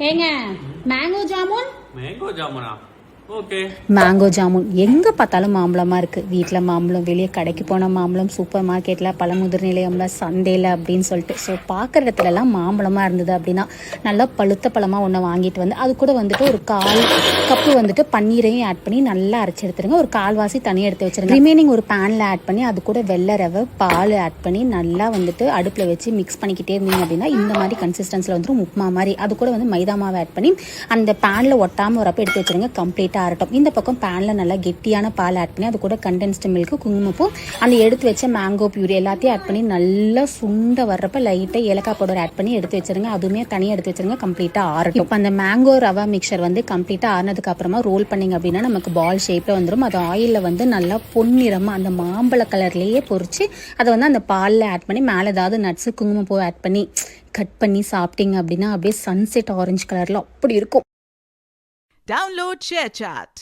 ஏங்க mango jamun mango Jamuna okay. Mango jamun எங்கே பார்த்தாலும் மாம்பழமாக இருக்குது. வீட்டில் மாம்பழம், வெளியே கடைக்கு போன மாம்பழம், சூப்பர் மார்க்கெட்டில் பழமுதிர் நிலையம்ல, சந்தையில் அப்படின்னு சொல்லிட்டு ஸோ பார்க்குற இடத்துலலாம் மாம்பழமாக இருந்தது அப்படின்னா நல்லா பழுத்த பழமாக ஒன்று வாங்கிட்டு வந்து அது கூட வந்துட்டு ஒரு 1/4 கப்பு வந்துட்டு பன்னீரையும் ஆட் பண்ணி நல்லா அரைச்சி எடுத்துருங்க. ஒரு 1/4 தனியாக எடுத்து வச்சுருங்க. ரிமைனிங் ஒரு பேனில் ஆட் பண்ணி அது கூட வெள்ளை ரவை, பால் ஆட் பண்ணி நல்லா வந்துட்டு அடுப்பில் வச்சு மிக்ஸ் பண்ணிக்கிட்டே இருந்தீங்க அப்படின்னா இந்த மாதிரி கன்சிஸ்டன்சியில் வந்துடும் உப்புமா மாதிரி. அது கூட வந்து மைதா மாவை ஆட் பண்ணி அந்த பேனில் ஒட்டாமல் வரப்போ எடுத்து வச்சுருங்க. கம்ப்ளீட்டாக ஆறட்டும். இந்த பக்கம் பேனில் நல்லா கெட்டியான பால் ஆட் பண்ணி அது கூட கண்டென்ஸ்டு மில்க், குங்குமப்பூ, அந்த எடுத்து வச்ச மேங்கோ பியூரி எல்லாத்தையும் ஆட் பண்ணி நல்லா சுண்ட வர்றப்ப லைட்டாக ஏலக்காய் பவுடர் ஆட் பண்ணி எடுத்து வச்சிருங்க. அதுவுமே தனியாக எடுத்து வச்சிருங்க. கம்ப்ளீட்டாக ஆறட்டும். இப்போ அந்த மேங்கோ ரவா மிக்சர் வந்து கம்ப்ளீட்டாக ஆறினதுக்கு அப்புறமா ரோல் பண்ணிங்க அப்படின்னா நமக்கு பால் ஷேப்பில் வந்துடும். அது ஆயிலில் வந்து நல்லா பொன்னிறமாக அந்த மாம்பழ கலர்லேயே பொரிச்சு அதை வந்து அந்த பாலில் ஆட் பண்ணி மேலே ஏதாவது நட்ஸு, குங்குமப்பூ ஆட் பண்ணி கட் பண்ணி சாப்பிட்டீங்க அப்படின்னா அப்படியே சன்செட் ஆரஞ்சு கலரில் அப்படி இருக்கும். Download ShareChat.